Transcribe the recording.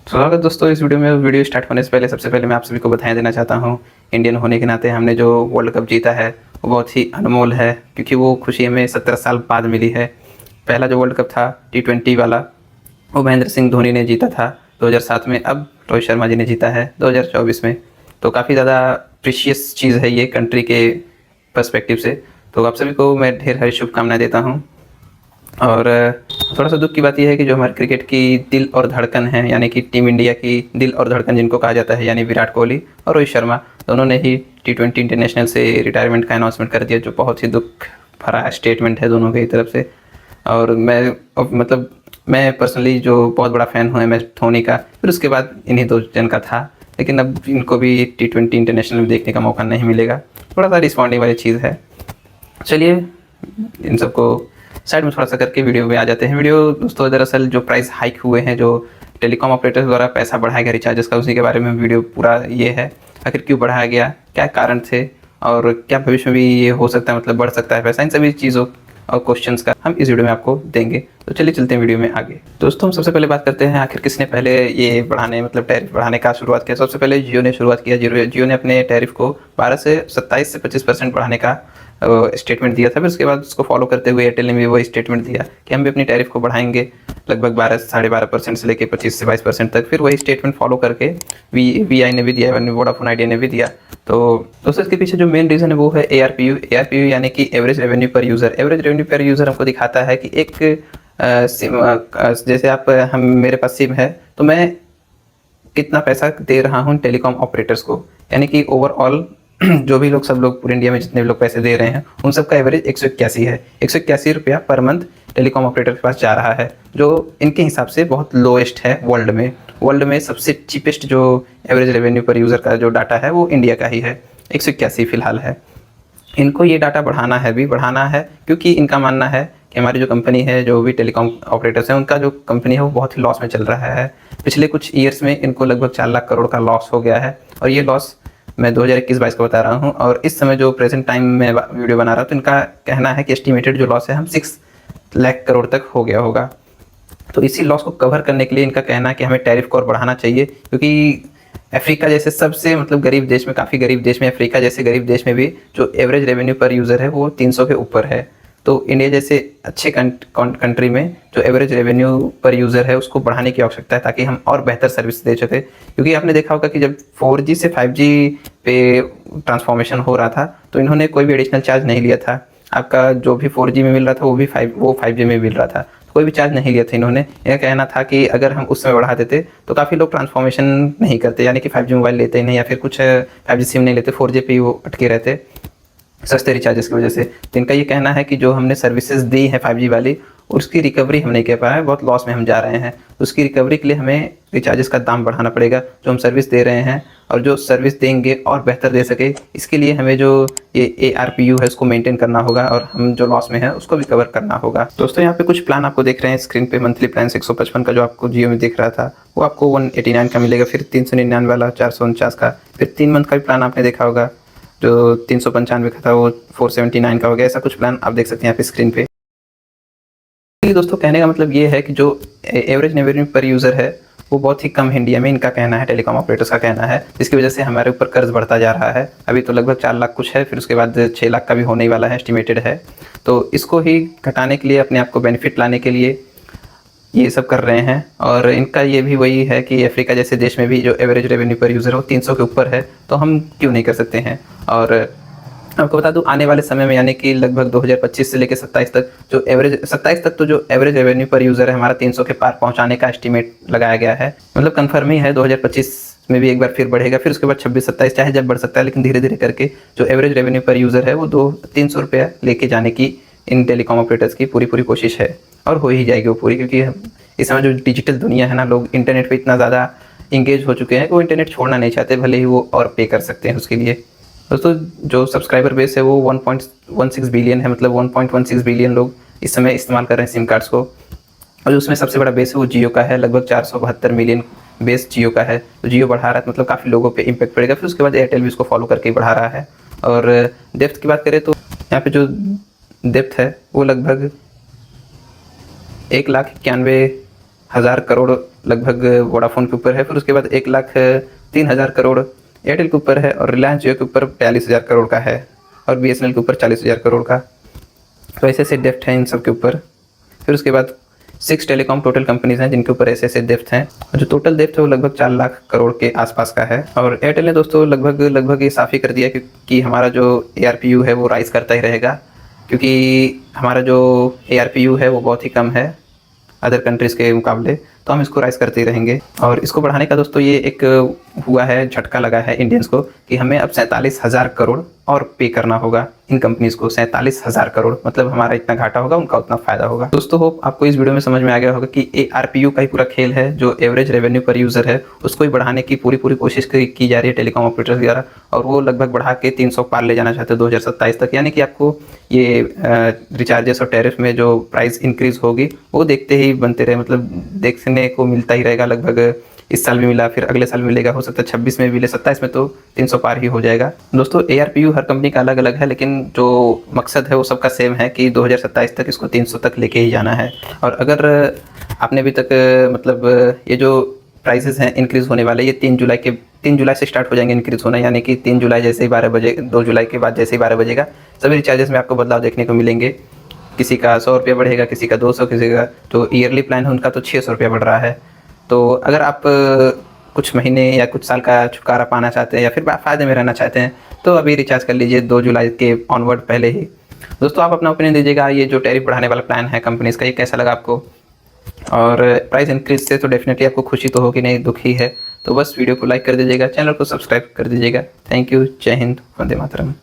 स्वागत दोस्तों इस वीडियो में। वीडियो स्टार्ट होने से पहले सबसे पहले मैं आप सभी को बधाई देना चाहता हूं। इंडियन होने के नाते हमने जो वर्ल्ड कप जीता है वो बहुत ही अनमोल है, क्योंकि वो खुशी हमें 17 साल बाद मिली है। पहला जो वर्ल्ड कप था T20 वाला वो महेंद्र सिंह धोनी ने जीता था 2007 में। अब रोहित शर्मा जी ने जीता है 2024 में। तो काफ़ी ज़्यादा प्रीशियस चीज़ है ये कंट्री के पर्सपेक्टिव से। तो आप सभी को मैं ढेर सारी शुभकामनाएं देता हूँ। और थोड़ा सा दुख की बात यह है कि जो हमारे क्रिकेट की दिल और धड़कन है, यानी कि टीम इंडिया की दिल और धड़कन जिनको कहा जाता है, यानी विराट कोहली और रोहित शर्मा, दोनों ने ही T20 इंटरनेशनल से रिटायरमेंट का अनाउंसमेंट कर दिया, जो बहुत ही दुख भरा स्टेटमेंट है दोनों की तरफ से। और मैं पर्सनली जो बहुत बड़ा फ़ैन हूँ MS धोनी का, फिर उसके बाद इन्हीं दो जन का था, लेकिन अब इनको भी T20 इंटरनेशनल में देखने का मौका नहीं मिलेगा। थोड़ा सा रिस्पॉन्डिंग वाली चीज़ है। चलिए इन सबको साइड में थोड़ा सा करके वीडियो में आ जाते हैं। वीडियो दोस्तों दरअसल जो प्राइस हाइक हुए हैं, जो टेलीकॉम ऑपरेटर्स द्वारा पैसा बढ़ाया गया रिचार्जेस का, उसी के बारे में वीडियो पूरा ये है। आखिर क्यों बढ़ाया गया, क्या कारण थे, और क्या भविष्य में भी ये हो सकता है, मतलब बढ़ सकता है पैसा, इन सभी चीज़ों और क्वेश्चंस का हम इस वीडियो में आपको देंगे। तो चलिए चलते हैं वीडियो में आगे। दोस्तों हम सबसे पहले बात करते हैं आखिर किसने पहले ये बढ़ाने, मतलब टैरिफ बढ़ाने का शुरुआत किया। सबसे पहले जियो ने शुरुआत किया। जियो ने अपने टैरिफ को 12 से 27 से 25% बढ़ाने का स्टेटमेंट दिया था। फिर उसके बाद उसको फॉलो करते हुए एयरटेल ने भी वही स्टेटमेंट दिया कि हम भी अपनी टैरिफ को बढ़ाएंगे लगभग 12 से 12.5% से लेकर 25 से 22% तक। फिर वही स्टेटमेंट फॉलो करके वी आई ने भी दिया, वोडाफोन आइडिया ने भी दिया। तो दोस्तों इसके पीछे जो मेन रीज़न है वो है ARPU यानी कि एवरेज रेवेन्यू पर यूज़र। एवरेज रेवेन्यू पर यूज़र हमको दिखाता है कि एक सिम, जैसे आप हम मेरे पास सिम है तो मैं कितना पैसा दे रहा हूँ टेलीकॉम ऑपरेटर्स को, यानी कि ओवरऑल जो भी लोग, सब लोग पूरे इंडिया में जितने भी लोग पैसे दे रहे हैं उन सब का एवरेज 181 है। 181 रुपया पर मंथ टेलीकॉम ऑपरेटर के पास जा रहा है, जो इनके हिसाब से बहुत लोएस्ट है वर्ल्ड में। वर्ल्ड में सबसे चीपेस्ट जो एवरेज रेवेन्यू पर यूज़र का जो डाटा है वो इंडिया का ही है, 181 फिलहाल है। इनको ये डाटा बढ़ाना है, क्योंकि इनका मानना है कि हमारी जो कंपनी है, जो भी टेलीकॉम ऑपरेटर्स हैं, उनका जो कंपनी है वो बहुत ही लॉस में चल रहा है। पिछले कुछ ईयर्स में इनको लगभग 4 लाख करोड़ का लॉस हो गया है, और ये लॉस मैं 2021-22 का बता रहा हूँ। और इस समय जो प्रेजेंट टाइम में वीडियो बना रहा हूँ तो इनका कहना है कि एस्टिमेटेड जो लॉस है हम 6 लाख करोड़ तक हो गया होगा। तो इसी लॉस को कवर करने के लिए इनका कहना है कि हमें टैरिफ को और बढ़ाना चाहिए, क्योंकि अफ्रीका जैसे सबसे गरीब देश में, काफ़ी गरीब देश में, अफ्रीका जैसे गरीब देश में भी जो एवरेज रेवेन्यू पर यूज़र है वो 300 के ऊपर है। तो इंडिया जैसे अच्छे कंट्री में जो एवरेज रेवेन्यू पर यूज़र है उसको बढ़ाने की आवश्यकता है, ताकि हम और बेहतर सर्विस दे सकें। क्योंकि आपने देखा होगा कि जब 4G से 5G पे ट्रांसफॉर्मेशन हो रहा था तो इन्होंने कोई भी एडिशनल चार्ज नहीं लिया था। आपका जो भी 4G में मिल रहा था वो 5G में मिल रहा था, कोई भी चार्ज नहीं लिया था इन्होंने। यह कहना था कि अगर हम उस समय बढ़ा देते तो काफ़ी लोग ट्रांसफॉर्मेशन नहीं करते, यानी कि 5G मोबाइल लेते ही नहीं, या फिर कुछ 5G सिम नहीं लेते, 4G पे ही वो अटके रहते सस्ते रिचार्जेस की वजह से। तो इनका ये कहना है कि जो हमने सर्विसेज दी है 5G वाली, उसकी रिकवरी हम नहीं कर पा रहे हैं, बहुत लॉस में हम जा रहे हैं। तो उसकी रिकवरी के लिए हमें रिचार्जेस का दाम बढ़ाना पड़ेगा, जो हम सर्विस दे रहे हैं, और जो सर्विस देंगे और बेहतर दे सके, इसके लिए हमें जो ये ARPU है उसको मेंटेन करना होगा, और हम जो लॉस में है उसको भी कवर करना होगा। दोस्तों यहाँ पे कुछ प्लान आपको देख रहे हैं स्क्रीन पे। मंथली प्लान 155 का जो आपको जियो में दिख रहा था वो आपको 189 का मिलेगा, फिर 399 वाला 449 का, फिर 3 मंथ का भी प्लान आपने देखा होगा जो 395 का था वो 479 का हो गया। ऐसा कुछ प्लान आप देख सकते हैं यहाँ पे स्क्रीन पे। दोस्तों कहने का मतलब ये है कि जो एवरेज रेवेन्यू पर यूज़र है वो बहुत ही कम है इंडिया में, इनका कहना है, टेलीकॉम ऑपरेटर्स का कहना है, जिसकी वजह से हमारे ऊपर कर्ज बढ़ता जा रहा है। अभी तो लगभग 4 लाख कुछ है, फिर उसके बाद 6 लाख का भी होने ही वाला है, एस्टिमेटेड है। तो इसको ही घटाने के लिए, अपने आप को बेनिफिट लाने के लिए ये सब कर रहे हैं। और इनका ये भी वही है कि अफ्रीका जैसे देश में भी जो एवरेज रेवेन्यू पर यूज़र है वो 300 के ऊपर है, तो हम क्यों नहीं कर सकते हैं। और आपको बता दूं आने वाले समय में, यानी कि लगभग 2025 से लेकर 27 तक, जो एवरेज 27 तक तो जो एवरेज रेवेन्यू पर यूज़र है हमारा 300 के पार पहुंचाने का एस्टीमेट लगाया गया है। मतलब कन्फर्म ही है 2025 में भी एक बार फिर बढ़ेगा, फिर उसके बाद 26-27 चाहे जब बढ़ सकता है, लेकिन धीरे धीरे करके जो एवरेज रेवेन्यू पर यूज़र है वो 200-300 रुपया लेके जाने की इन टेलीकॉम ऑपरेटर्स की पूरी कोशिश है, और हो ही जाएगी वो पूरी। क्योंकि इस समय जो डिजिटल दुनिया है ना, लोग इंटरनेट पर इतना ज़्यादा इंगेज हो चुके हैं कि वो इंटरनेट छोड़ना नहीं चाहते, भले ही वो और पे कर सकते हैं उसके लिए। दोस्तों जो सब्सक्राइबर बेस है वो 1.16 बिलियन है, मतलब 1.16 बिलियन लोग इस समय इस्तेमाल कर रहे हैं सिम कार्ड्स को। और उसमें सबसे बड़ा बेस है वो जियो का है, लगभग 472 मिलियन बेस जियो का है। तो जियो बढ़ा रहा है, मतलब काफ़ी लोगों पे इम्पैक्ट पड़ेगा। फिर उसके बाद एयरटेल भी उसको फॉलो करके बढ़ा रहा है। और डेप्थ की बात करें तो यहाँ पे जो डेप्थ है वो लगभग 1,91,000 करोड़ लगभग वोडाफोन के ऊपर है, फिर उसके बाद 1,03,000 करोड़ एयरटेल के ऊपर है, और रिलायंस जियो के ऊपर 42,000 करोड़ का है, और BSNL के ऊपर 40,000 करोड़ का। तो ऐसे ऐसे डेप्थ हैं इन सब के ऊपर। फिर उसके बाद 6 टेलीकॉम टोटल कंपनीज हैं जिनके ऊपर ऐसे ऐसे डेप्थ हैं, और जो टोटल डेप्थ है वो लगभग 4 लाख करोड़ के आसपास का है। और एयरटेल ने दोस्तों लगभग ये साफ ही कर दिया कि हमारा जो ARPU है वो राइज करता ही रहेगा, क्योंकि हमारा जो ARPU है वो बहुत ही कम है अदर कंट्रीज़ के मुकाबले, तो हम इसको राइज करते ही रहेंगे। और इसको बढ़ाने का दोस्तों ये एक हुआ है, झटका लगा है इंडियंस को कि हमें अब 47,000 करोड़ और पे करना होगा इन कंपनीज़ को। 47,000 करोड़ मतलब हमारा इतना घाटा होगा, उनका उतना फ़ायदा होगा। दोस्तों होप आपको इस वीडियो में समझ में आ गया होगा कि ARPU का ही पूरा खेल है। जो एवरेज रेवेन्यू पर यूज़र है उसको ही बढ़ाने की पूरी कोशिश की जा रही है टेलीकॉम ऑपरेटर्स द्वारा, और वो लगभग बढ़ा के 300 पार ले जाना चाहते हैं 2027 तक। यानी कि आपको ये रिचार्जेस और टैरिफ में जो प्राइस इंक्रीज़ होगी वो देखते ही बनते रहे, मतलब देखने को मिलता ही रहेगा। लगभग इस साल भी मिला, फिर अगले साल मिलेगा, हो सकता है 26 में मिले, 27 में तो 300 पार ही हो जाएगा। दोस्तों ARPU हर कंपनी का अलग अलग है, लेकिन जो मकसद है वो सबका सेम है कि 2027 तक इसको 300 तक लेके ही जाना है। और अगर आपने अभी तक मतलब ये जो प्राइसेस हैं इंक्रीज़ होने वाले, ये 3 जुलाई से स्टार्ट हो जाएंगे इंक्रीज़ होना, यानी कि 3 जुलाई जैसे ही 12 बजे, 2 जुलाई के बाद जैसे ही 12 बजेगा सभी रिचार्जेस में आपको बदलाव देखने को मिलेंगे। किसी का 100 रुपये बढ़ेगा, किसी का 200, किसी का जो ईयरली प्लान है उनका तो 600 रुपये बढ़ रहा है। तो अगर आप कुछ महीने या कुछ साल का छुटकारा पाना चाहते हैं या फिर फ़ायदे में रहना चाहते हैं तो अभी रिचार्ज कर लीजिए 2 जुलाई के ऑनवर्ड पहले ही। दोस्तों आप अपना ओपिनियन दीजिएगा, ये जो टैरिफ बढ़ाने वाला प्लान है कंपनीज़ का, ये कैसा लगा आपको? और प्राइस इंक्रीज से तो डेफिनेटली आपको खुशी तो होगी नहीं, दुख ही है। तो बस वीडियो को लाइक कर दीजिएगा, चैनल को सब्सक्राइब कर दीजिएगा। थैंक यू, जय हिंद, वंदे मातरम।